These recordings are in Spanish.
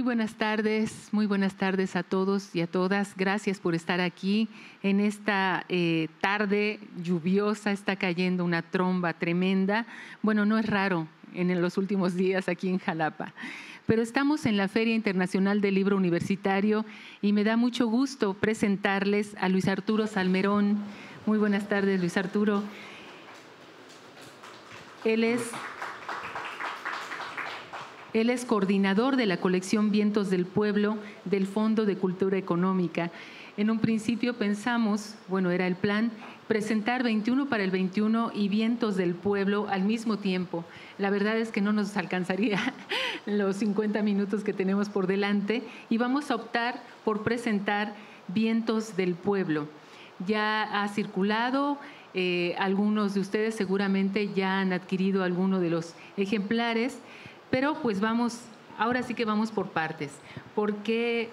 muy buenas tardes a todos y a todas. Gracias por estar aquí en esta tarde lluviosa. Está cayendo una tromba tremenda. Bueno, no es raro en los últimos días aquí en Jalapa. Pero estamos en la Feria Internacional del Libro Universitario y me da mucho gusto presentarles a Luis Arturo Salmerón. Muy buenas tardes, Luis Arturo. Él es coordinador de la colección Vientos del Pueblo del Fondo de Cultura Económica. En un principio pensamos, bueno, era el plan, presentar 21 para el 21 y Vientos del Pueblo al mismo tiempo. La verdad es que no nos alcanzaría los 50 minutos que tenemos por delante y vamos a optar por presentar Vientos del Pueblo. Ya ha circulado, algunos de ustedes seguramente ya han adquirido alguno de los ejemplares, pero pues ahora sí que vamos por partes, porque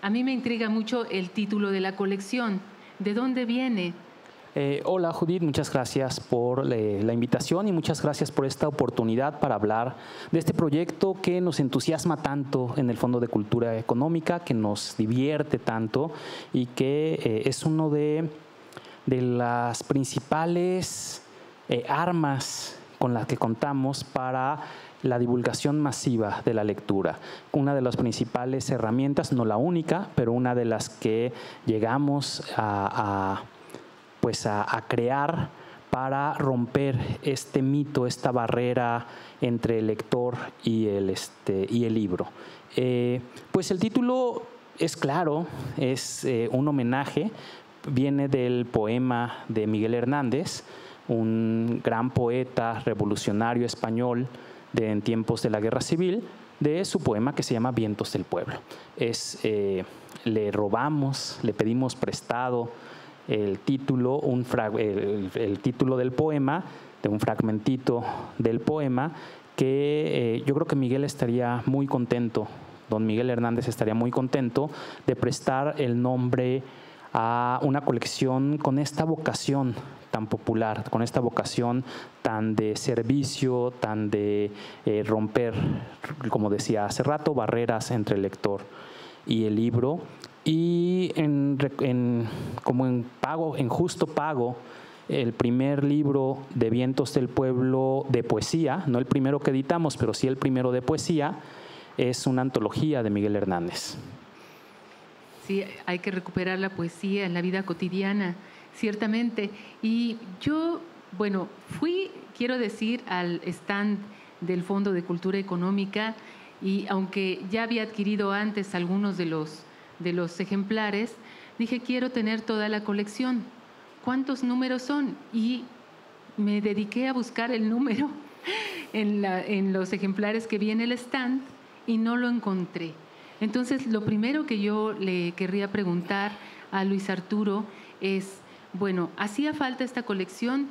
a mí me intriga mucho el título de la colección. ¿De dónde viene? Hola Judith, muchas gracias por la invitación y muchas gracias por esta oportunidad para hablar de este proyecto que nos entusiasma tanto en el Fondo de Cultura Económica, que nos divierte tanto y que es uno de las principales armas con las que contamos para la divulgación masiva de la lectura. Una de las principales herramientas, no la única, pero una de las que llegamos a crear para romper este mito, esta barrera entre el lector y el libro. Pues el título es claro, es un homenaje, viene del poema de Miguel Hernández, un gran poeta revolucionario español en tiempos de la Guerra Civil, de su poema que se llama Vientos del Pueblo. Le robamos, le pedimos prestado el título del poema, de un fragmentito del poema, que yo creo que Miguel estaría muy contento, don Miguel Hernández estaría muy contento de prestar el nombre a una colección con esta vocación tan popular, con esta vocación tan de servicio, tan de romper, como decía hace rato, barreras entre el lector y el libro. Y como en justo pago, el primer libro de Vientos del Pueblo de poesía, no el primero que editamos, pero sí el primero de poesía, es una antología de Miguel Hernández. Sí, hay que recuperar la poesía en la vida cotidiana, ciertamente. Y yo, bueno, quiero decir, al stand del Fondo de Cultura Económica, y aunque ya había adquirido antes algunos de los ejemplares, dije, quiero tener toda la colección. ¿Cuántos números son? Y me dediqué a buscar el número en los ejemplares que vi en el stand y no lo encontré. Entonces, lo primero que yo le querría preguntar a Luis Arturo es, bueno, ¿hacía falta esta colección?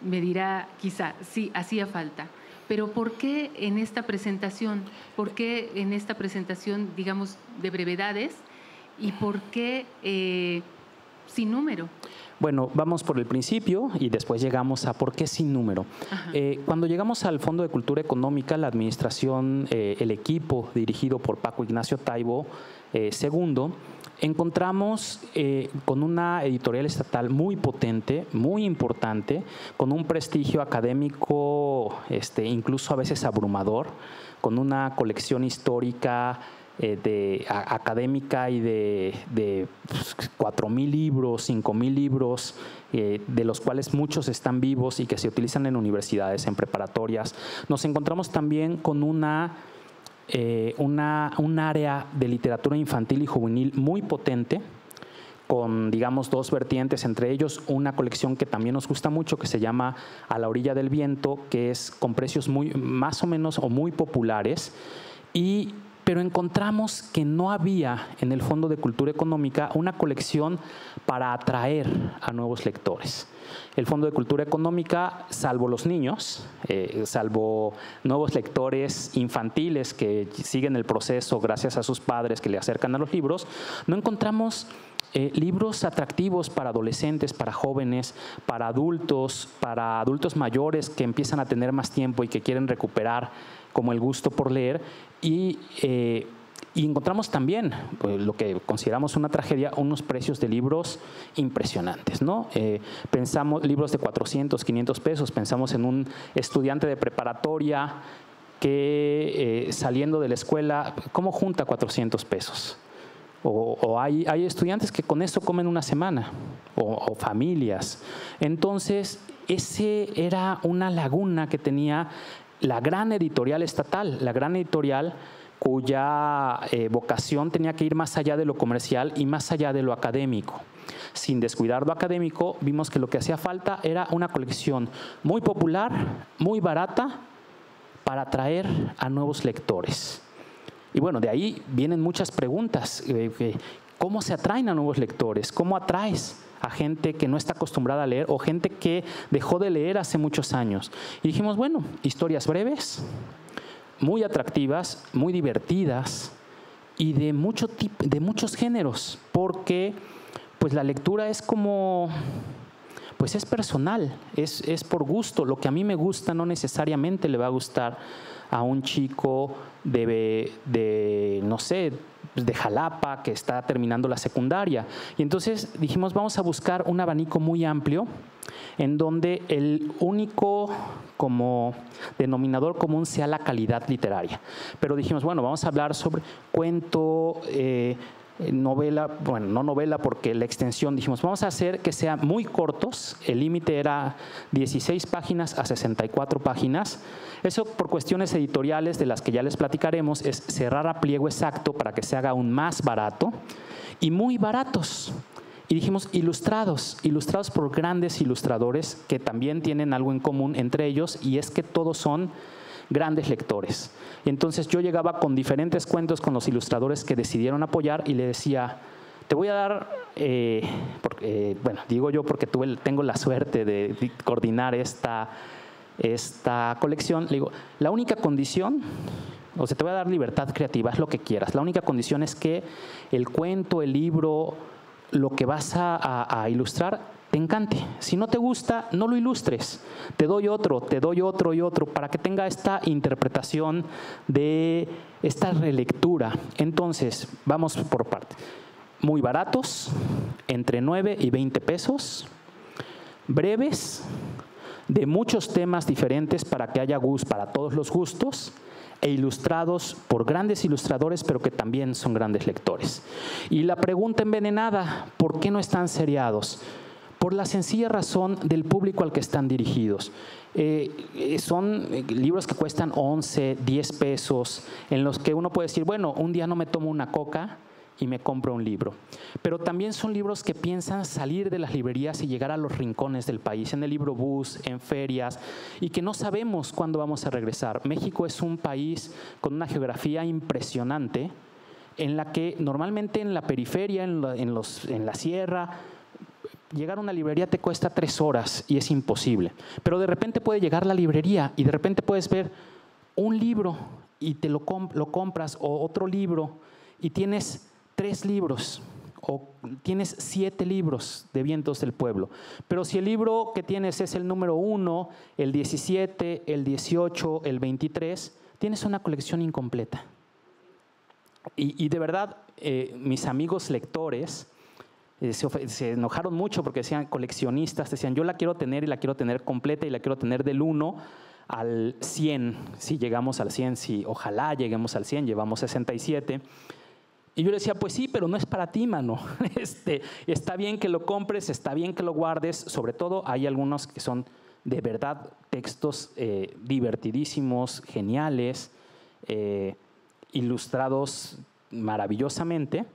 Me dirá, quizá, sí, hacía falta. Pero ¿por qué en esta presentación? ¿Por qué en esta presentación, digamos, de brevedades? ¿Y por qué sin número? Bueno, vamos por el principio y después llegamos a por qué sin número. Cuando llegamos al Fondo de Cultura Económica, la administración, el equipo dirigido por Paco Ignacio Taibo II, encontramos con una editorial estatal muy potente, muy importante, con un prestigio académico incluso a veces abrumador, con una colección histórica académica y de 4,000 libros, 5,000 libros, de los cuales muchos están vivos y que se utilizan en universidades, en preparatorias. Nos encontramos también con un área de literatura infantil y juvenil muy potente, con, digamos, dos vertientes, entre ellos una colección que también nos gusta mucho, que se llama A la orilla del viento, que es con precios más o menos o muy populares, pero encontramos que no había en el Fondo de Cultura Económica una colección para atraer a nuevos lectores. El Fondo de Cultura Económica, salvo los niños, salvo nuevos lectores infantiles que siguen el proceso gracias a sus padres que le acercan a los libros, no encontramos libros atractivos para adolescentes, para jóvenes, para adultos mayores que empiezan a tener más tiempo y que quieren recuperar como el gusto por leer y encontramos también, pues, lo que consideramos una tragedia, unos precios de libros impresionantes, ¿no? Pensamos libros de 400, 500 pesos, pensamos en un estudiante de preparatoria que saliendo de la escuela, ¿cómo junta 400 pesos? O hay estudiantes que con eso comen una semana, o familias. Entonces, ese era una laguna que tenía la gran editorial estatal, la gran editorial cuya vocación tenía que ir más allá de lo comercial y más allá de lo académico. Sin descuidar lo académico, vimos que lo que hacía falta era una colección muy popular, muy barata, para atraer a nuevos lectores. Y bueno, de ahí vienen muchas preguntas. ¿Cómo se atraen a nuevos lectores? ¿Cómo atraes a gente que no está acostumbrada a leer o gente que dejó de leer hace muchos años? Y dijimos, bueno, historias breves, muy atractivas, muy divertidas y de muchos géneros, porque pues la lectura es como, pues es personal, es por gusto. Lo que a mí me gusta no necesariamente le va a gustar a un chico de no sé, de Jalapa que está terminando la secundaria. Y entonces dijimos, vamos a buscar un abanico muy amplio en donde el único como denominador común sea la calidad literaria. Pero dijimos, bueno, vamos a hablar sobre cuento, novela, bueno, no novela porque la extensión, dijimos, vamos a hacer que sean muy cortos, el límite era 16 páginas a 64 páginas, eso por cuestiones editoriales de las que ya les platicaremos, es cerrar a pliego exacto para que se haga aún más barato y muy baratos. Y dijimos ilustrados por grandes ilustradores que también tienen algo en común entre ellos y es que todos son grandes lectores. Y entonces yo llegaba con diferentes cuentos con los ilustradores que decidieron apoyar y le decía, te voy a dar, bueno, digo yo porque tengo la suerte de coordinar esta colección, le digo, la única condición, o sea, te voy a dar libertad creativa, haz lo que quieras, la única condición es que el cuento, el libro, lo que vas a ilustrar te encante. Si no te gusta, no lo ilustres. Te doy otro y otro para que tenga esta interpretación de esta relectura. Entonces, vamos por partes. Muy baratos, entre 9 y 20 pesos, breves, de muchos temas diferentes para que haya gusto para todos los gustos, e ilustrados por grandes ilustradores, pero que también son grandes lectores. Y la pregunta envenenada, ¿por qué no están seriados? Por la sencilla razón del público al que están dirigidos. Son libros que cuestan 11, 10 pesos, en los que uno puede decir, bueno, un día no me tomo una coca y me compro un libro. Pero también son libros que piensan salir de las librerías y llegar a los rincones del país, en el librobús, en ferias, y que no sabemos cuándo vamos a regresar. México es un país con una geografía impresionante, en la que normalmente en la periferia, en la sierra, llegar a una librería te cuesta 3 horas y es imposible. Pero de repente puede llegar la librería y de repente puedes ver un libro y te lo compras, o otro libro, y tienes 3 libros o tienes 7 libros de Vientos del Pueblo. Pero si el libro que tienes es el número 1, el 17, el 18, el 23, tienes una colección incompleta. Y de verdad, mis amigos lectores se enojaron mucho porque decían, coleccionistas, decían, yo la quiero tener y la quiero tener completa y la quiero tener del 1 al 100. Si llegamos al 100, si ojalá lleguemos al 100, llevamos 67. Y yo le decía, pues sí, pero no es para ti, mano. Está bien que lo compres, está bien que lo guardes. Sobre todo hay algunos que son de verdad textos divertidísimos, geniales, ilustrados maravillosamente.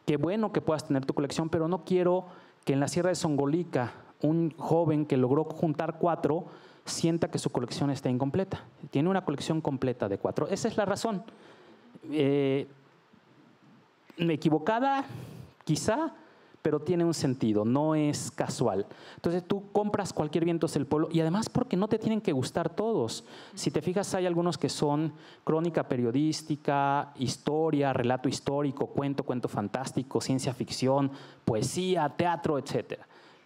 Qué bueno que puedas tener tu colección, pero no quiero que en la Sierra de Songolica un joven que logró juntar 4 sienta que su colección está incompleta. Tiene una colección completa de 4. Esa es la razón. Equivocada, quizá, pero tiene un sentido, no es casual. Entonces tú compras cualquier Vientos del Pueblo y además porque no te tienen que gustar todos. Si te fijas, hay algunos que son crónica periodística, historia, relato histórico, cuento fantástico, ciencia ficción, poesía, teatro, etc.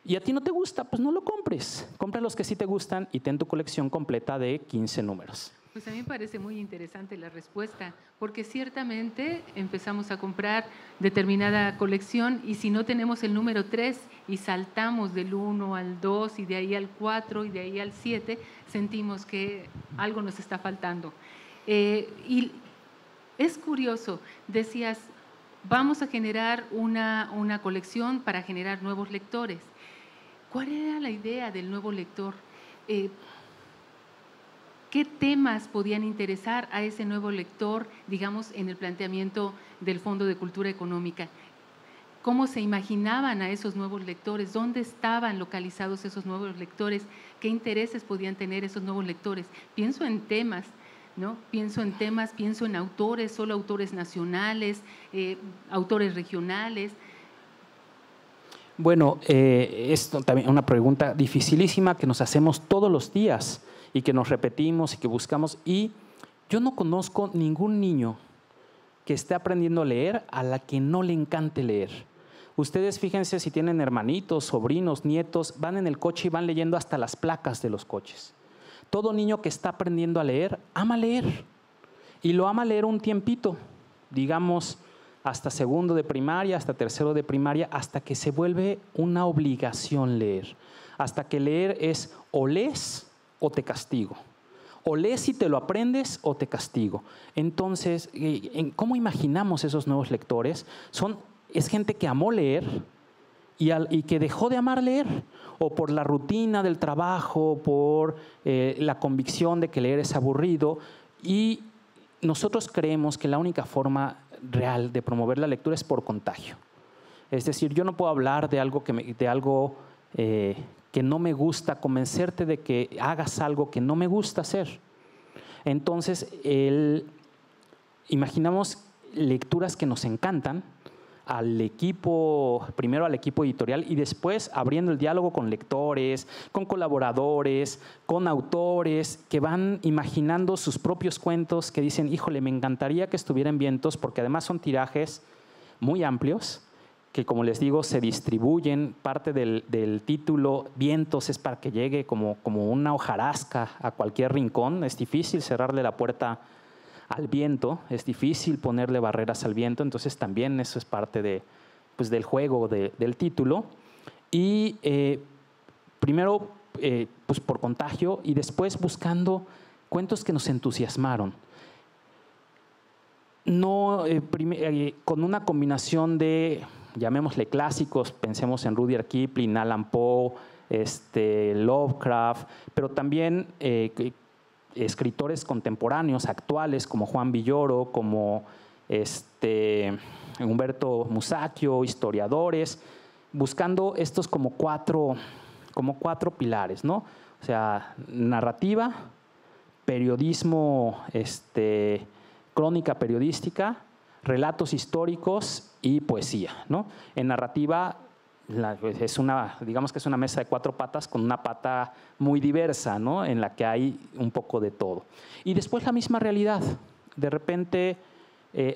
Y a ti no te gusta, pues no lo compres. Compra los que sí te gustan y ten tu colección completa de 15 números. Pues a mí me parece muy interesante la respuesta, porque ciertamente empezamos a comprar determinada colección y si no tenemos el número 3 y saltamos del 1 al 2 y de ahí al 4 y de ahí al 7, sentimos que algo nos está faltando. Y es curioso, decías, vamos a generar una colección para generar nuevos lectores. ¿Cuál era la idea del nuevo lector? ¿Qué temas podían interesar a ese nuevo lector, digamos, en el planteamiento del Fondo de Cultura Económica? ¿Cómo se imaginaban a esos nuevos lectores? ¿Dónde estaban localizados esos nuevos lectores? ¿Qué intereses podían tener esos nuevos lectores? Pienso en temas, ¿no? Pienso en autores, solo autores nacionales, autores regionales. Bueno, esto también es una pregunta dificilísima que nos hacemos todos los días y que nos repetimos y que buscamos. Y yo no conozco ningún niño que esté aprendiendo a leer a la que no le encante leer. Ustedes fíjense si tienen hermanitos, sobrinos, nietos, van en el coche y van leyendo hasta las placas de los coches. Todo niño que está aprendiendo a leer, ama leer. Y lo ama leer un tiempito, digamos, hasta segundo de primaria, hasta tercero de primaria, hasta que se vuelve una obligación leer. Hasta que leer es o lees o te castigo. O lees y te lo aprendes o te castigo. Entonces, ¿cómo imaginamos esos nuevos lectores? Es gente que amó leer y que dejó de amar leer, o por la rutina del trabajo, por la convicción de que leer es aburrido. Y nosotros creemos que la única forma real de promover la lectura es por contagio. Es decir, yo no puedo hablar de algo que no me gusta, convencerte de que hagas algo que no me gusta hacer. Entonces, imaginamos lecturas que nos encantan primero al equipo editorial y después abriendo el diálogo con lectores, con colaboradores, con autores que van imaginando sus propios cuentos, que dicen, híjole, me encantaría que estuviera en Vientos, porque además son tirajes muy amplios, que como les digo, se distribuyen. Parte del título, Vientos, es para que llegue como una hojarasca a cualquier rincón. Es difícil cerrarle la puerta al viento, es difícil ponerle barreras al viento, entonces también eso es parte del juego del título. Y primero pues por contagio y después buscando cuentos que nos entusiasmaron. No, con una combinación de, llamémosle clásicos, pensemos en Rudyard Kipling, Allan Poe, Lovecraft, pero también escritores contemporáneos, actuales, como Juan Villoro, como Humberto Musacchio, historiadores, buscando estos como cuatro pilares, ¿no? O sea, narrativa, periodismo, crónica periodística, relatos históricos y poesía, ¿no? En narrativa, digamos que es una mesa de 4 patas con una pata muy diversa, ¿no? En la que hay un poco de todo. Y después la misma realidad. De repente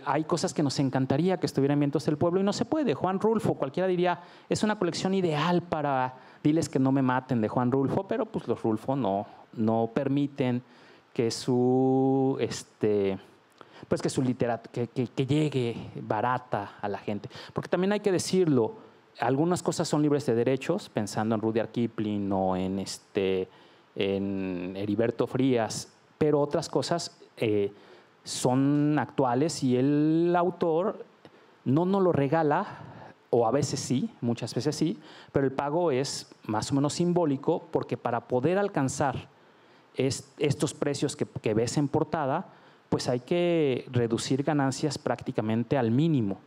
hay cosas que nos encantaría que estuvieran en Vientos del Pueblo y no se puede. Juan Rulfo, cualquiera diría, es una colección ideal para Diles que no me maten de Juan Rulfo, pero pues los Rulfo no permiten que su literatura que llegue barata a la gente. Porque también hay que decirlo, algunas cosas son libres de derechos, pensando en Rudyard Kipling o en Heriberto Frías, pero otras cosas son actuales y el autor no nos lo regala, o a veces sí, muchas veces sí, pero el pago es más o menos simbólico, porque para poder alcanzar estos precios que ves en portada, pues hay que reducir ganancias prácticamente al mínimo.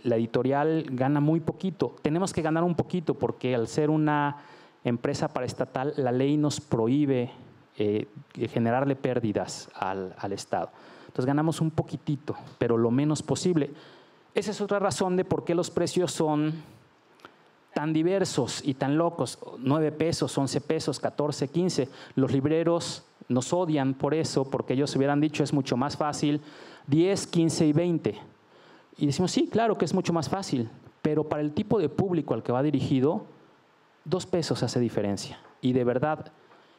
La editorial gana muy poquito. Tenemos que ganar un poquito porque al ser una empresa paraestatal, la ley nos prohíbe generarle pérdidas al Estado. Entonces ganamos un poquitito, pero lo menos posible. Esa es otra razón de por qué los precios son tan diversos y tan locos. 9 pesos, 11 pesos, 14, 15. Los libreros nos odian por eso, porque ellos hubieran dicho es mucho más fácil 10, 15 y 20. Y decimos, sí, claro que es mucho más fácil, pero para el tipo de público al que va dirigido, 2 pesos hace diferencia. Y de verdad,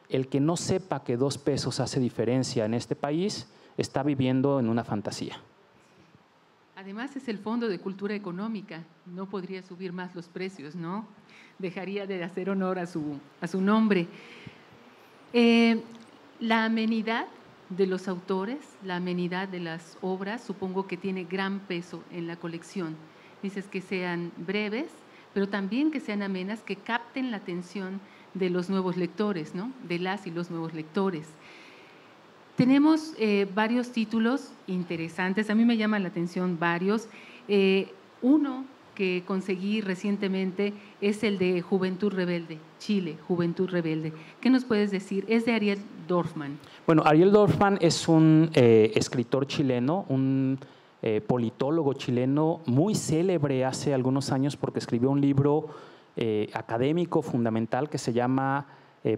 el que no sepa que 2 pesos hace diferencia en este país está viviendo en una fantasía. Además es el Fondo de Cultura Económica, no podría subir más los precios, ¿no? Dejaría de hacer honor a su nombre. La amenidad de los autores, la amenidad de las obras, supongo que tiene gran peso en la colección. Dices que sean breves, pero también que sean amenas, que capten la atención de los nuevos lectores, ¿no? De las y los nuevos lectores. Tenemos varios títulos interesantes, a mí me llaman la atención varios. Uno que conseguí recientemente es el de Juventud Rebelde, Chile, Juventud Rebelde. ¿Qué nos puedes decir? Es de Ariel Dorfman. Bueno, Ariel Dorfman es un escritor chileno, un politólogo chileno muy célebre hace algunos años porque escribió un libro académico fundamental que se llama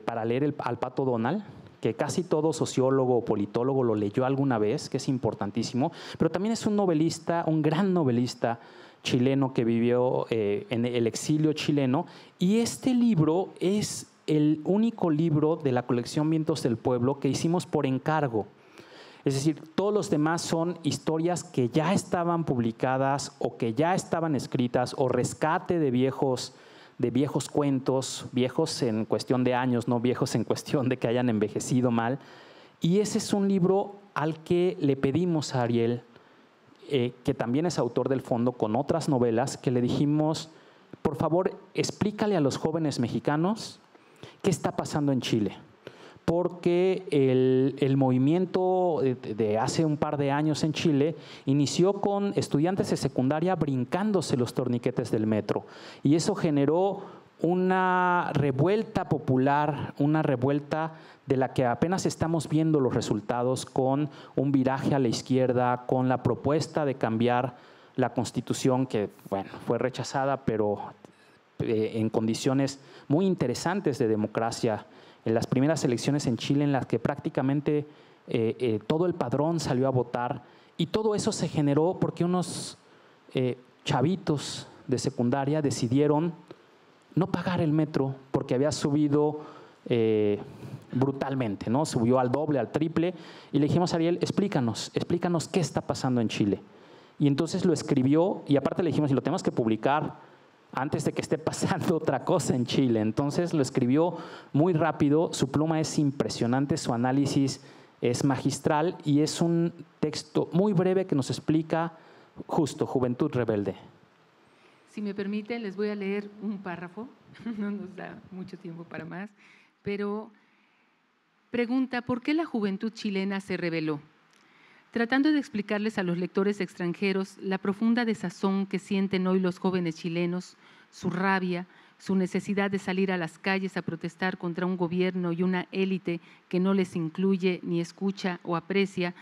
Para leer al Pato Donald, que casi todo sociólogo o politólogo lo leyó alguna vez, que es importantísimo, pero también es un novelista, un gran novelista chileno que vivió en el exilio chileno, y este libro es el único libro de la colección Vientos del Pueblo que hicimos por encargo. Es decir, todos los demás son historias que ya estaban publicadas o que ya estaban escritas o rescate de viejos cuentos, viejos en cuestión de años, no viejos en cuestión de que hayan envejecido mal. Y ese es un libro al que le pedimos a Ariel, que también es autor del fondo con otras novelas, que le dijimos, por favor, explícale a los jóvenes mexicanos qué está pasando en Chile. Porque el movimiento de hace un par de años en Chile inició con estudiantes de secundaria brincándose los torniquetes del metro. Y eso generó una revuelta popular, una revuelta de la que apenas estamos viendo los resultados, con un viraje a la izquierda, con la propuesta de cambiar la Constitución, que bueno, fue rechazada, pero en condiciones muy interesantes de democracia. En las primeras elecciones en Chile, en las que prácticamente todo el padrón salió a votar, y todo eso se generó porque unos chavitos de secundaria decidieron no pagar el metro porque había subido brutalmente, ¿no? Subió al doble, al triple, y le dijimos a Ariel, explícanos qué está pasando en Chile. Y entonces lo escribió, y aparte le dijimos, y lo tenemos que publicar antes de que esté pasando otra cosa en Chile. Entonces lo escribió muy rápido, su pluma es impresionante, su análisis es magistral y es un texto muy breve que nos explica justo Juventud Rebelde. Si me permite, les voy a leer un párrafo, no nos da mucho tiempo para más, pero pregunta, ¿por qué la juventud chilena se rebeló? Tratando de explicarles a los lectores extranjeros la profunda desazón que sienten hoy los jóvenes chilenos, su rabia, su necesidad de salir a las calles a protestar contra un gobierno y una élite que no les incluye, ni escucha o aprecia,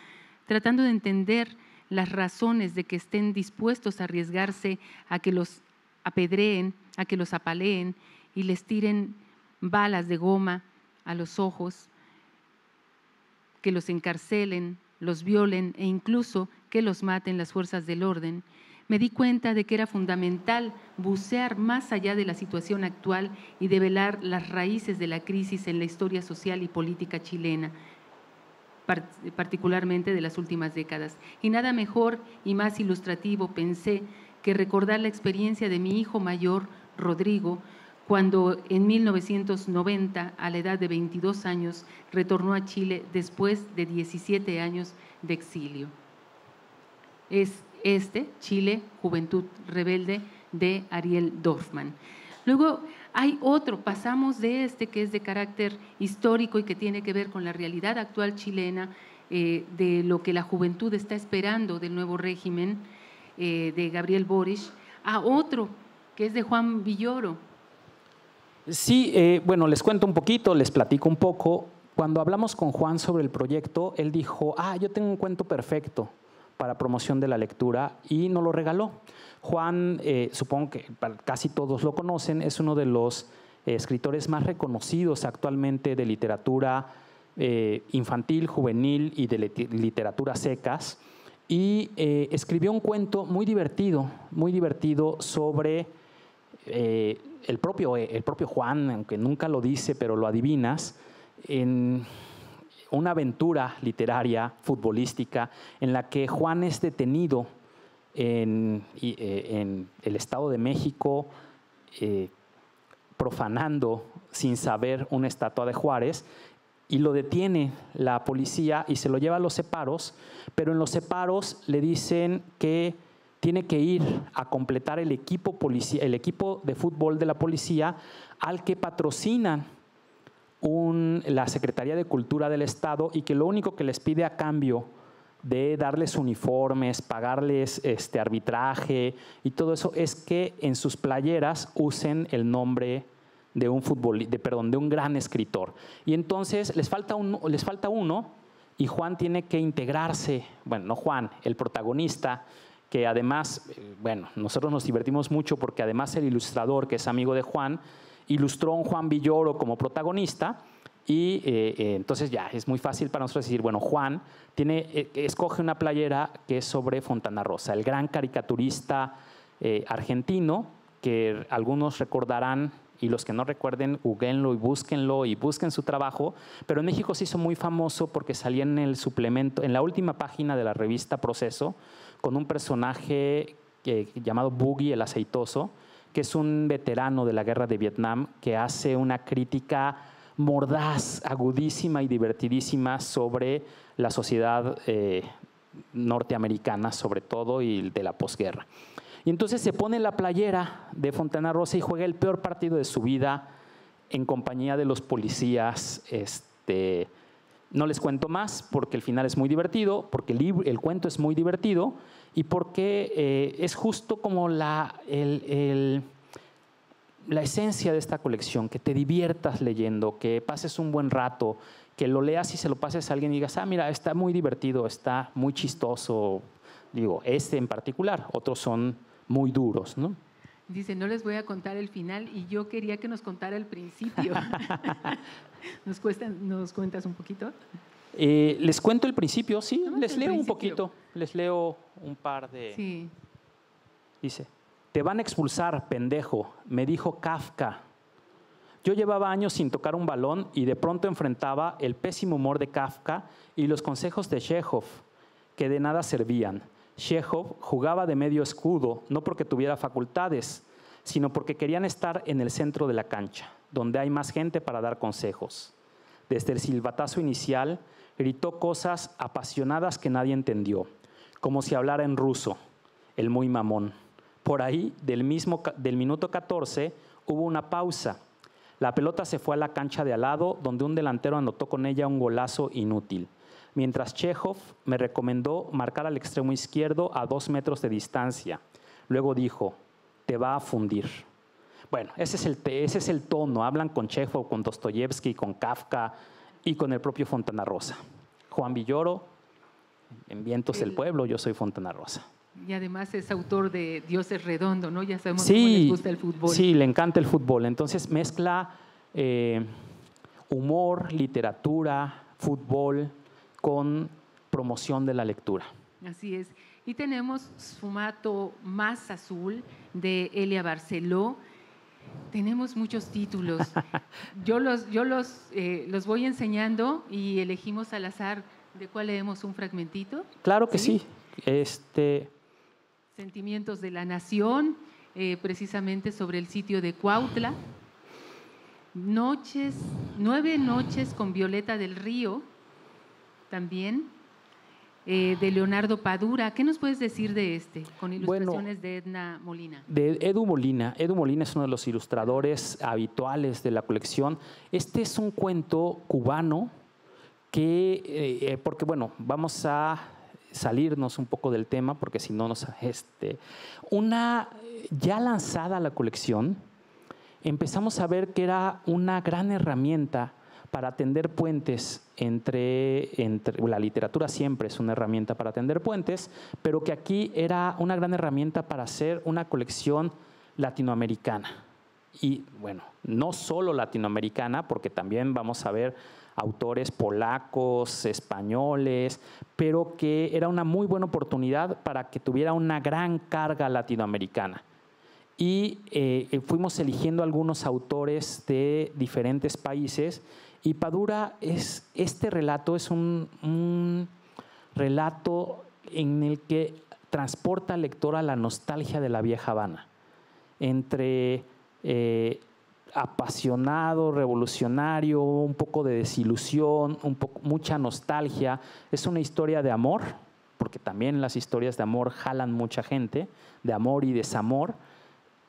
tratando de entender las razones de que estén dispuestos a arriesgarse a que los apedreen, a que los apaleen y les tiren balas de goma a los ojos, que los encarcelen, los violen e incluso que los maten las fuerzas del orden, me di cuenta de que era fundamental bucear más allá de la situación actual y develar las raíces de la crisis en la historia social y política chilena, particularmente de las últimas décadas. Y nada mejor y más ilustrativo, pensé, que recordar la experiencia de mi hijo mayor, Rodrigo, cuando en 1990, a la edad de 22 años, retornó a Chile después de 17 años de exilio. Es Chile, Juventud Rebelde, de Ariel Dorfman. Luego hay otro, pasamos de que es de carácter histórico y que tiene que ver con la realidad actual chilena, de lo que la juventud está esperando del nuevo régimen, de Gabriel Boric, a otro que es de Juan Villoro. Sí, bueno, les cuento un poquito, les platico un poco. Cuando hablamos con Juan sobre el proyecto, él dijo, yo tengo un cuento perfecto para promoción de la lectura, y nos lo regaló. Juan, supongo que casi todos lo conocen, es uno de los escritores más reconocidos actualmente de literatura infantil, juvenil y de literatura secas, y escribió un cuento muy divertido sobre el propio Juan, aunque nunca lo dice, pero lo adivinas, en una aventura literaria, futbolística, en la que Juan es detenido en el Estado de México, profanando sin saber una estatua de Juárez, y lo detiene la policía y se lo lleva a los separos, pero en los separos le dicen que tiene que ir a completar el equipo de fútbol de la policía al que patrocinan la Secretaría de Cultura del Estado, y que lo único que les pide a cambio de darles uniformes, pagarles arbitraje y todo eso es que en sus playeras usen el nombre de un gran escritor. Y entonces les falta uno y Juan tiene que integrarse, bueno, no Juan, el protagonista, que además, nosotros nos divertimos mucho porque además el ilustrador, que es amigo de Juan, ilustró a un Juan Villoro como protagonista, y entonces ya es muy fácil para nosotros decir, bueno, Juan escoge una playera que es sobre Fontana Rosa, el gran caricaturista argentino, que algunos recordarán, y los que no recuerden, googuenlo y busquen su trabajo, pero en México se hizo muy famoso porque salía en el suplemento, en la última página de la revista Proceso, con un personaje llamado Boogie el Aceitoso, que es un veterano de la guerra de Vietnam, que hace una crítica mordaz, agudísima y divertidísima sobre la sociedad norteamericana, sobre todo, y de la posguerra. Y entonces se pone la playera de Fontana Rosa y juega el peor partido de su vida en compañía de los policías. No les cuento más porque el final es muy divertido, porque el cuento es muy divertido y porque es justo como la esencia de esta colección, que te diviertas leyendo, que pases un buen rato, que lo leas y se lo pases a alguien y digas, mira, está muy divertido, está muy chistoso. Digo, en particular, otros son muy duros, ¿no? Dice, no les voy a contar el final y yo quería que nos contara el principio. ¿Nos cuentas un poquito? Les cuento el principio, sí, No, les el leo un principio. poquito, les leo un par de… Sí. Dice, te van a expulsar, pendejo, me dijo Kafka. Yo llevaba años sin tocar un balón y de pronto enfrentaba el pésimo humor de Kafka y los consejos de Chekhov, que de nada servían. Chekhov jugaba de medio escudo, no porque tuviera facultades, sino porque querían estar en el centro de la cancha, donde hay más gente para dar consejos. Desde el silbatazo inicial, gritó cosas apasionadas que nadie entendió, como si hablara en ruso, el muy mamón. Por ahí, del minuto 14, hubo una pausa. La pelota se fue a la cancha de al lado, donde un delantero anotó con ella un golazo inútil. Mientras Chekhov me recomendó marcar al extremo izquierdo a 2 metros de distancia. Luego dijo, te va a fundir. Bueno, ese es el tono. Hablan con Chekhov, con Dostoyevsky, con Kafka y con el propio Fontana Rosa. Juan Villoro, en Vientos del Pueblo, yo soy Fontana Rosa. Y además es autor de Dios es redondo, ¿no? Ya sabemos cómo les gusta el fútbol. Sí, le encanta el fútbol. Entonces mezcla humor, literatura, fútbol con promoción de la lectura. Así es. Y tenemos Sfumato Más Azul de Elia Barceló. Tenemos muchos títulos. Yo los voy enseñando y elegimos al azar de cuál leemos un fragmentito. Claro que sí. Sentimientos de la Nación, precisamente sobre el sitio de Cuautla. 9 noches con Violeta del Río, también, de Leonardo Padura. ¿Qué nos puedes decir de este? Con ilustraciones de Edna Molina. De Edu Molina. Edu Molina es uno de los ilustradores habituales de la colección. Este es un cuento cubano que, porque bueno, vamos a salirnos un poco del tema, porque si no ya lanzada la colección, empezamos a ver que era una gran herramienta para tender puentes entre la literatura siempre es una herramienta para tender puentes, pero que aquí era una gran herramienta para hacer una colección latinoamericana. Y bueno, no solo latinoamericana, porque también vamos a ver autores polacos, españoles, pero que era una muy buena oportunidad para que tuviera una gran carga latinoamericana. y fuimos eligiendo algunos autores de diferentes países, y Padura este relato es un relato en el que transporta al lector a la nostalgia de la vieja Habana, entre apasionado, revolucionario, un poco de desilusión, mucha nostalgia. Es una historia de amor, porque también las historias de amor jalan mucha gente, de amor y desamor,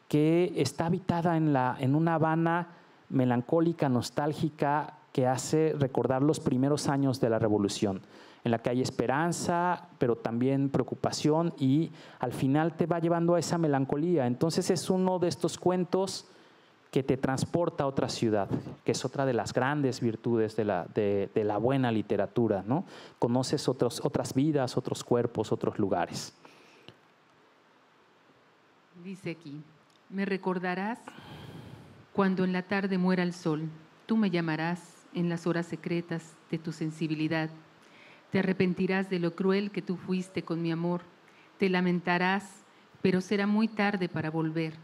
que está habitada en una Habana melancólica, nostálgica, que hace recordar los primeros años de la revolución, en la que hay esperanza, pero también preocupación, y al final te va llevando a esa melancolía. Entonces es uno de estos cuentos que te transporta a otra ciudad, que es otra de las grandes virtudes de la buena literatura, ¿no? Conoces otras vidas, otros cuerpos, otros lugares. Dice aquí: me recordarás cuando en la tarde muera el sol, tú me llamarás en las horas secretas de tu sensibilidad. Te arrepentirás de lo cruel que tú fuiste con mi amor, te lamentarás, pero será muy tarde para volver.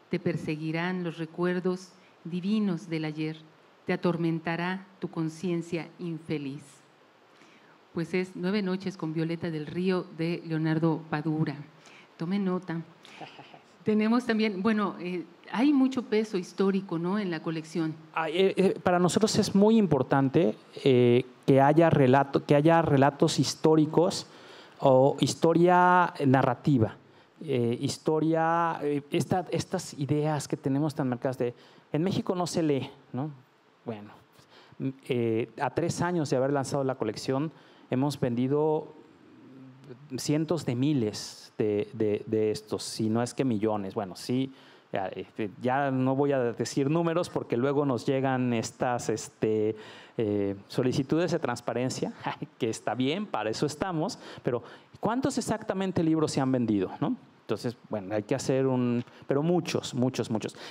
Te perseguirán los recuerdos divinos del ayer, te atormentará tu conciencia infeliz. Pues es 9 noches con Violeta del Río, de Leonardo Padura. Tomen nota. Tenemos también, bueno, hay mucho peso histórico, ¿no?, en la colección. Para nosotros es muy importante que haya relatos históricos o historia narrativa. Estas ideas que tenemos tan marcadas en México no se lee, ¿no? Bueno, a 3 años de haber lanzado la colección hemos vendido cientos de miles de estos, si no es que millones. Bueno, sí, ya no voy a decir números porque luego nos llegan estas solicitudes de transparencia, que está bien, para eso estamos, pero ¿cuántos exactamente libros se han vendido, no? Entonces, bueno, hay que hacer pero muchos.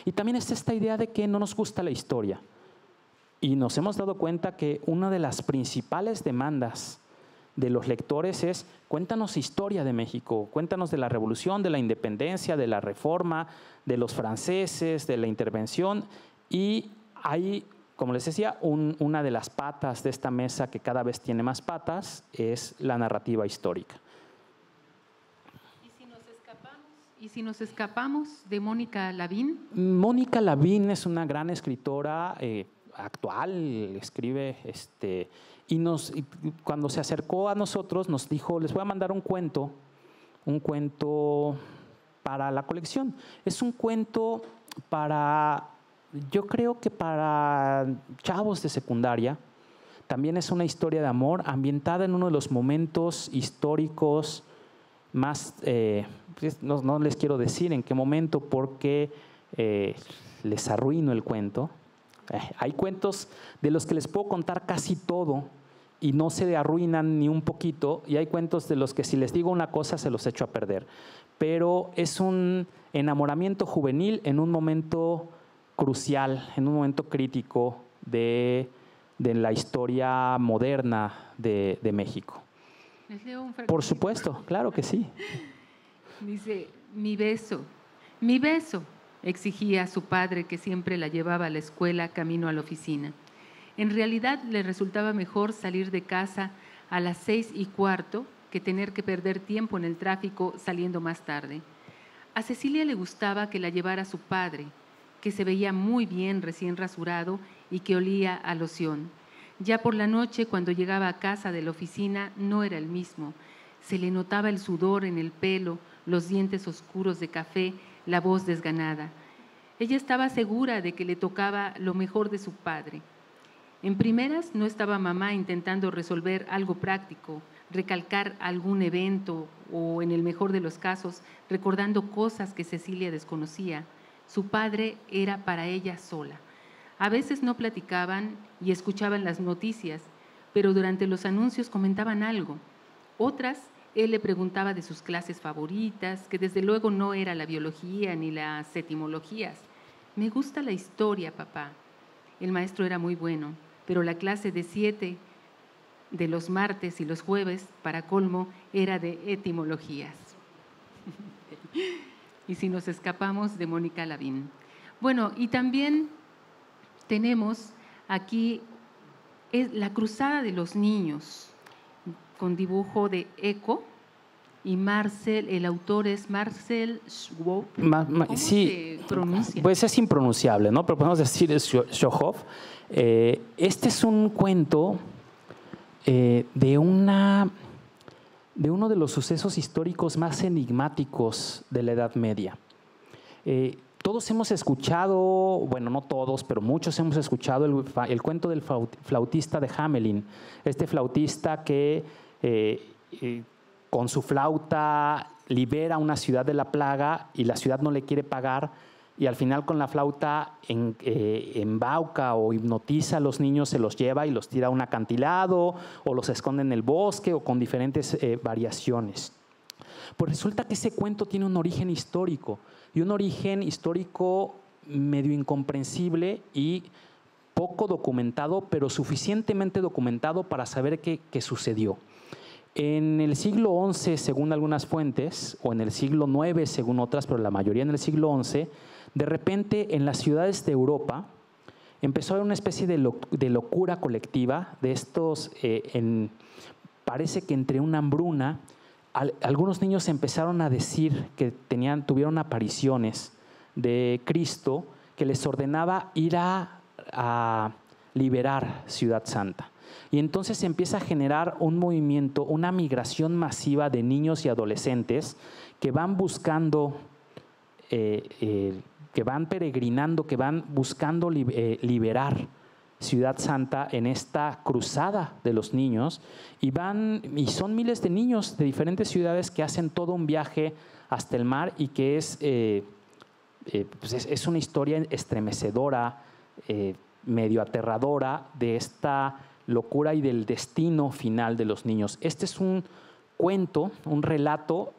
Y también está esta idea de que no nos gusta la historia. Y nos hemos dado cuenta que una de las principales demandas de los lectores es: cuéntanos historia de México, cuéntanos de la revolución, de la independencia, de la reforma, de los franceses, de la intervención. Y hay, como les decía, una de las patas de esta mesa, que cada vez tiene más patas, es la narrativa histórica. ¿Y si nos escapamos de Mónica Lavín? Mónica Lavín es una gran escritora actual, escribe y cuando se acercó a nosotros nos dijo: les voy a mandar un cuento para la colección. Es un cuento yo creo que para chavos de secundaria. También es una historia de amor ambientada en uno de los momentos históricos más, no les quiero decir en qué momento porque les arruino el cuento. Hay cuentos de los que les puedo contar casi todo y no se arruinan ni un poquito, y hay cuentos de los que si les digo una cosa se los echo a perder. Pero es un enamoramiento juvenil en un momento crucial, en un momento crítico de la historia moderna de México. ¿Les leo un fragmento? Por supuesto, claro que sí. Dice: mi beso, exigía a su padre, que siempre la llevaba a la escuela camino a la oficina. En realidad le resultaba mejor salir de casa a las 6:15 que tener que perder tiempo en el tráfico saliendo más tarde. A Cecilia le gustaba que la llevara su padre, que se veía muy bien recién rasurado y que olía a loción. Ya por la noche, cuando llegaba a casa de la oficina, no era el mismo. Se le notaba el sudor en el pelo, los dientes oscuros de café, la voz desganada. Ella estaba segura de que le tocaba lo mejor de su padre. En primeras no estaba mamá intentando resolver algo práctico, recalcar algún evento o, en el mejor de los casos, recordando cosas que Cecilia desconocía. Su padre era para ella sola. A veces no platicaban y escuchaban las noticias, pero durante los anuncios comentaban algo. Otras, él le preguntaba de sus clases favoritas, que desde luego no era la biología ni las etimologías. Me gusta la historia, papá. El maestro era muy bueno, pero la clase de 7 de los martes y los jueves, para colmo, era de etimologías. y Si nos escapamos, de Mónica Lavín. Bueno, y también tenemos aquí La Cruzada de los Niños, con dibujo de Eco, y Marcel, el autor es Marcel Schwob. ¿Cómo sí, se pronuncia? Pues es impronunciable, ¿no? Pero podemos decir Schwob. Este es un cuento de uno de los sucesos históricos más enigmáticos de la Edad Media. Todos hemos escuchado, bueno, no todos, pero muchos hemos escuchado el cuento del flautista de Hamelin, este flautista que con su flauta libera una ciudad de la plaga y la ciudad no le quiere pagar, y al final con la flauta embauca o hipnotiza a los niños, se los lleva y los tira a un acantilado o los esconde en el bosque o con diferentes variaciones. Pues resulta que ese cuento tiene un origen histórico, y un origen histórico medio incomprensible y poco documentado, pero suficientemente documentado para saber qué sucedió. En el siglo XI, según algunas fuentes, o en el siglo IX, según otras, pero la mayoría en el siglo XI, de repente en las ciudades de Europa empezó a haber una especie de locura colectiva de estos, parece que entre una hambruna, algunos niños empezaron a decir que tuvieron apariciones de Cristo que les ordenaba ir a liberar Ciudad Santa. Y entonces se empieza a generar un movimiento, una migración masiva de niños y adolescentes que van buscando, que van peregrinando, que van buscando liberar Ciudad Santa en esta cruzada de los niños, y son miles de niños de diferentes ciudades que hacen todo un viaje hasta el mar, y que pues es una historia estremecedora, medio aterradora, de esta locura y del destino final de los niños. Este es un cuento, un relato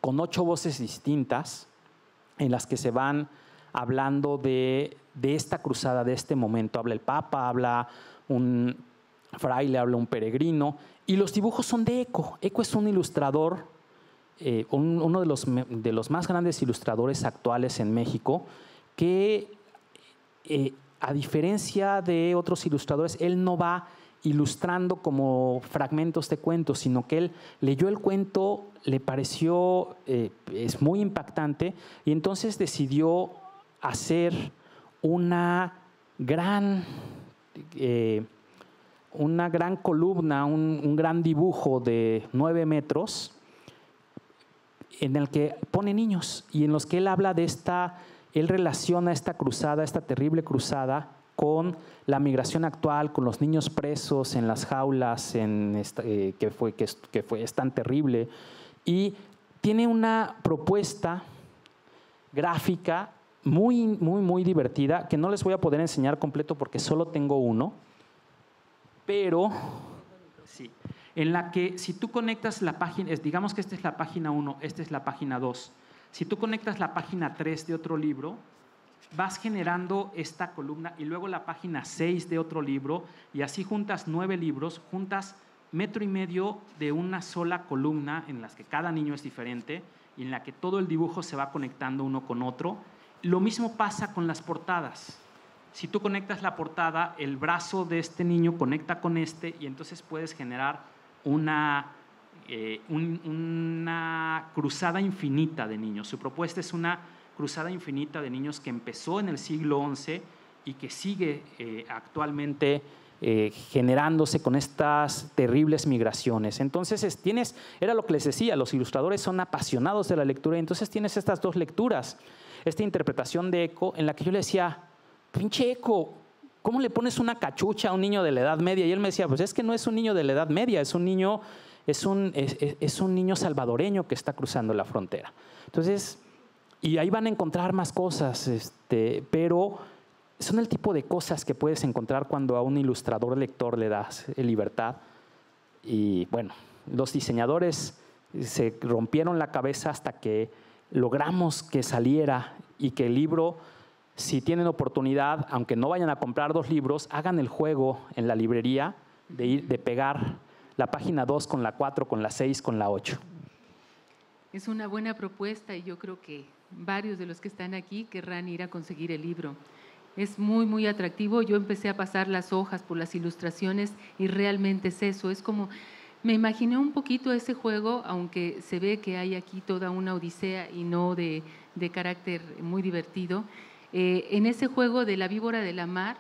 con 8 voces distintas en las que se van hablando de esta cruzada, de este momento. Habla el Papa, habla un fraile, habla un peregrino, y los dibujos son de Eco. Eco es un ilustrador, uno de los más grandes ilustradores actuales en México, que a diferencia de otros ilustradores, él no va ilustrando como fragmentos de cuentos, sino que él leyó el cuento, le pareció es muy impactante, y entonces decidió hacer una gran columna, un gran dibujo de 9 metros en el que pone niños, y en los que él habla de él relaciona esta cruzada, esta terrible cruzada, con la migración actual, con los niños presos en las jaulas, es tan terrible, y tiene una propuesta gráfica muy, muy, muy divertida, que no les voy a poder enseñar completo porque solo tengo uno, pero sí, en la que si tú conectas la página, digamos que esta es la página 1, esta es la página 2, si tú conectas la página 3 de otro libro, vas generando esta columna, y luego la página 6 de otro libro, y así juntas 9 libros, juntas 1,5 metros de una sola columna en las que cada niño es diferente y en la que todo el dibujo se va conectando uno con otro. Lo mismo pasa con las portadas. Si tú conectas la portada, el brazo de este niño conecta con este, y entonces puedes generar una cruzada infinita de niños. Su propuesta es una cruzada infinita de niños que empezó en el siglo XI y que sigue actualmente generándose con estas terribles migraciones. Entonces era lo que les decía, los ilustradores son apasionados de la lectura, y entonces tienes estas dos lecturas, esta interpretación de Eco, en la que yo le decía, pinche Eco, ¿cómo le pones una cachucha a un niño de la Edad Media? Y él me decía, pues es que no es un niño de la Edad Media, es un niño salvadoreño que está cruzando la frontera. Entonces, y ahí van a encontrar más cosas, pero son el tipo de cosas que puedes encontrar cuando a un ilustrador lector le das libertad. Y bueno, los diseñadores se rompieron la cabeza hasta que logramos que saliera, y que el libro, si tienen oportunidad, aunque no vayan a comprar 2 libros, hagan el juego en la librería de pegar la página 2 con la 4, con la 6, con la 8. Es una buena propuesta, y yo creo que varios de los que están aquí querrán ir a conseguir el libro. Es muy, muy atractivo. Yo empecé a pasar las hojas por las ilustraciones y realmente es eso. Es como, me imaginé un poquito ese juego, aunque se ve que hay aquí toda una odisea y no de carácter muy divertido. En ese juego de la víbora de la mar,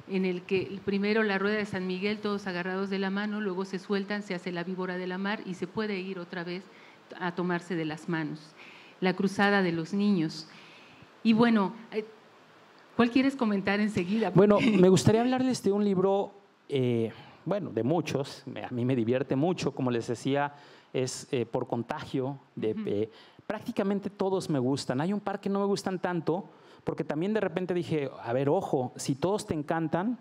en el que primero la rueda de San Miguel, todos agarrados de la mano, luego se sueltan, se hace la víbora de la mar y se puede ir otra vez a tomarse de las manos. La cruzada de los niños. Y bueno, ¿cuál quieres comentar enseguida? Bueno, me gustaría hablarles de un libro, bueno, de muchos. A mí me divierte mucho, como les decía, es por contagio. Prácticamente todos me gustan. Hay un par que no me gustan tanto, porque también de repente dije, a ver, ojo, si todos te encantan,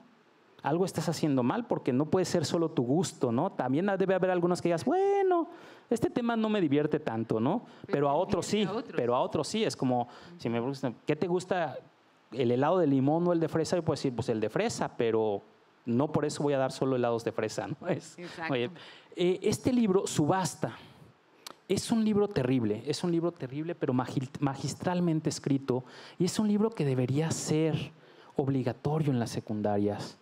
algo estás haciendo mal, porque no puede ser solo tu gusto, ¿no? También debe haber algunos que digas, bueno, este tema no me divierte tanto, ¿no? Pero a otros sí, pero a otros sí. Es como, si me gusta, ¿qué te gusta? ¿El helado de limón o el de fresa? Yo puedo decir, pues el de fresa, pero no por eso voy a dar solo helados de fresa, ¿no? Oye, este libro, Subasta, es un libro terrible, pero magistralmente escrito, y es un libro que debería ser obligatorio en las secundarias.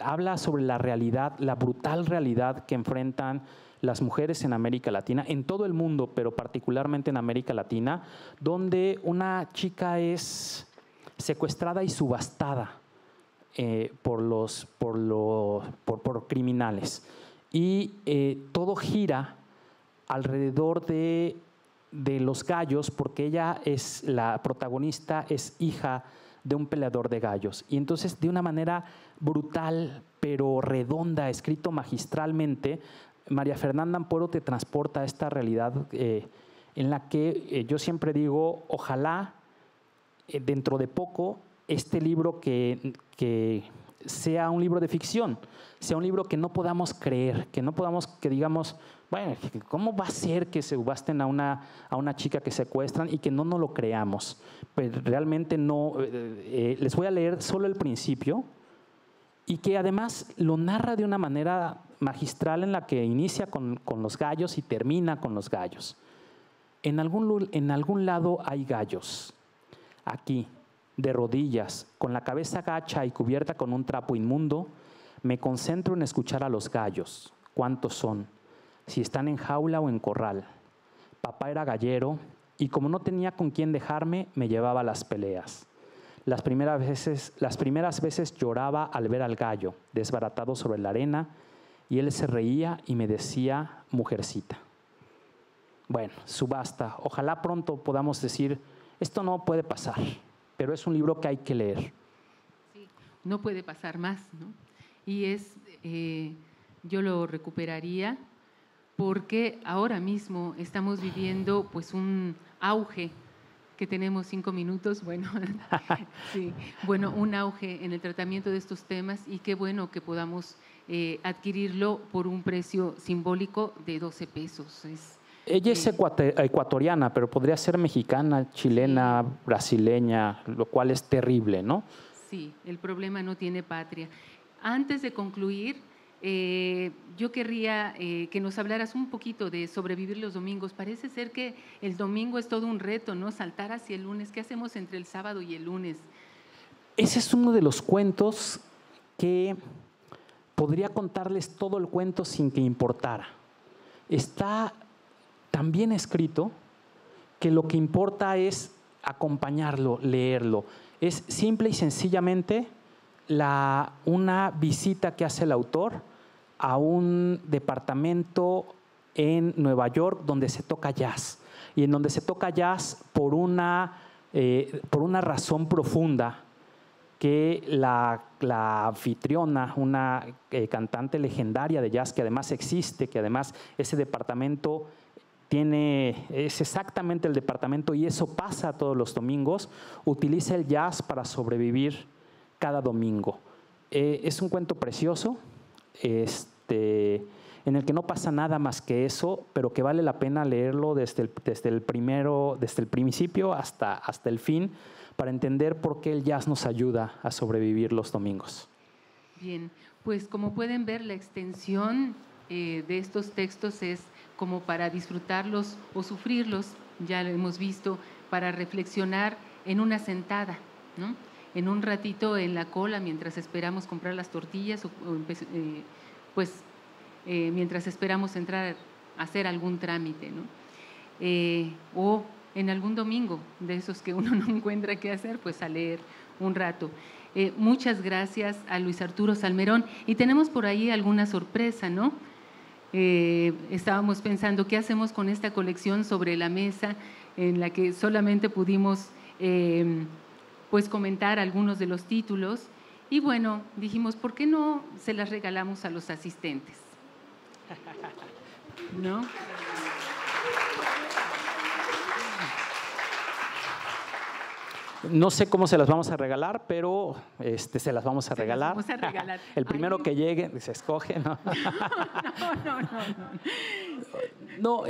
Habla sobre la realidad, la brutal realidad que enfrentan las mujeres en América Latina, en todo el mundo, pero particularmente en América Latina, donde una chica es secuestrada y subastada por criminales. Y todo gira alrededor de los gallos, porque ella es la protagonista, es hija de un peleador de gallos. Y entonces, de una manera brutal, pero redonda, escrito magistralmente, María Fernanda Ampuero te transporta a esta realidad en la que yo siempre digo, ojalá dentro de poco este libro que sea un libro de ficción, sea un libro que no podamos creer, que digamos, bueno, ¿cómo va a ser que se subasten a una chica que secuestran y que no nos lo creamos? Pues realmente no. Les voy a leer solo el principio, y que además lo narra de una manera magistral en la que inicia con los gallos y termina con los gallos. En algún lado hay gallos. Aquí, de rodillas, con la cabeza gacha y cubierta con un trapo inmundo, me concentro en escuchar a los gallos. ¿Cuántos son? Si están en jaula o en corral. Papá era gallero y como no tenía con quién dejarme, me llevaba a las peleas. Las primeras veces lloraba al ver al gallo desbaratado sobre la arena, y él se reía y me decía, mujercita. Bueno, Subasta. Ojalá pronto podamos decir, esto no puede pasar, pero es un libro que hay que leer. Sí, no puede pasar más, ¿no? Y yo lo recuperaría porque ahora mismo estamos viviendo pues un auge, que tenemos 5 minutos, bueno, sí, bueno, un auge en el tratamiento de estos temas, y qué bueno que podamos adquirirlo por un precio simbólico de 12 pesos. Ella es ecuatoriana, pero podría ser mexicana, chilena, sí, brasileña, lo cual es terrible, ¿no? Sí, el problema no tiene patria. Antes de concluir, yo querría que nos hablaras un poquito de sobrevivir los domingos. Parece ser que el domingo es todo un reto, ¿no? Saltar hacia el lunes. ¿Qué hacemos entre el sábado y el lunes? Ese es uno de los cuentos que podría contarles todo el cuento sin que importara. Está tan bien escrito que lo que importa es acompañarlo, leerlo. Es simple y sencillamente una visita que hace el autor a un departamento en Nueva York donde se toca jazz, y en donde se toca jazz por una razón profunda, que la anfitriona, una cantante legendaria de jazz que además existe, que además ese departamento es exactamente el departamento, y eso pasa todos los domingos, utiliza el jazz para sobrevivir cada domingo. Es un cuento precioso, en el que no pasa nada más que eso, pero que vale la pena leerlo desde el principio hasta el fin, para entender por qué el jazz nos ayuda a sobrevivir los domingos. Bien, pues como pueden ver, la extensión de estos textos es como para disfrutarlos o sufrirlos, ya lo hemos visto, para reflexionar en una sentada, ¿no? En un ratito en la cola mientras esperamos comprar las tortillas mientras esperamos entrar a hacer algún trámite, ¿no? O en algún domingo de esos que uno no encuentra qué hacer, pues a leer un rato. Muchas gracias a Luis Arturo Salmerón. Y tenemos por ahí alguna sorpresa, ¿no? Estábamos pensando qué hacemos con esta colección sobre la mesa en la que solamente pudimos pues comentar algunos de los títulos, y bueno, dijimos, ¿por qué no se las regalamos a los asistentes? ¿No? No sé cómo se las vamos a regalar, pero se las vamos a regalar. Las vamos a regalar. El primero que llegue se escoge, ¿no? No,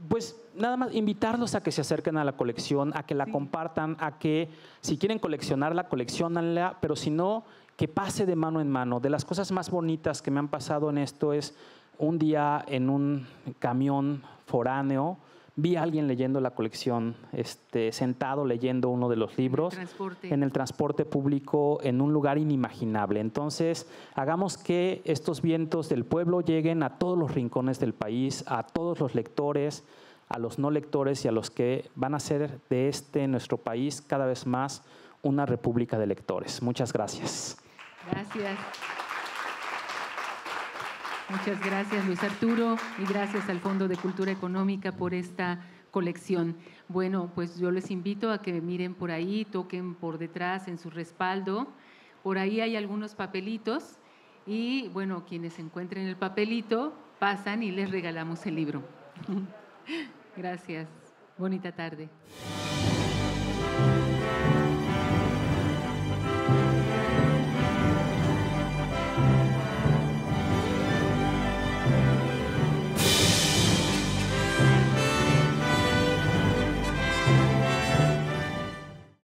pues nada más invitarlos a que se acerquen a la colección, a que la compartan, a que si quieren coleccionarla, colecciónanla, pero si no, que pase de mano en mano. De las cosas más bonitas que me han pasado en esto es un día en un camión foráneo, vi a alguien leyendo la colección, sentado leyendo uno de los libros en el transporte público, en un lugar inimaginable. Entonces, hagamos que estos vientos del pueblo lleguen a todos los rincones del país, a todos los lectores, a los no lectores y a los que van a hacer de nuestro país cada vez más una república de lectores. Muchas gracias. Gracias. Muchas gracias, Luis Arturo, y gracias al Fondo de Cultura Económica por esta colección. Bueno, pues yo les invito a que miren por ahí, toquen por detrás en su respaldo. Por ahí hay algunos papelitos y, bueno, quienes encuentren el papelito pasan y les regalamos el libro. Gracias. Bonita tarde.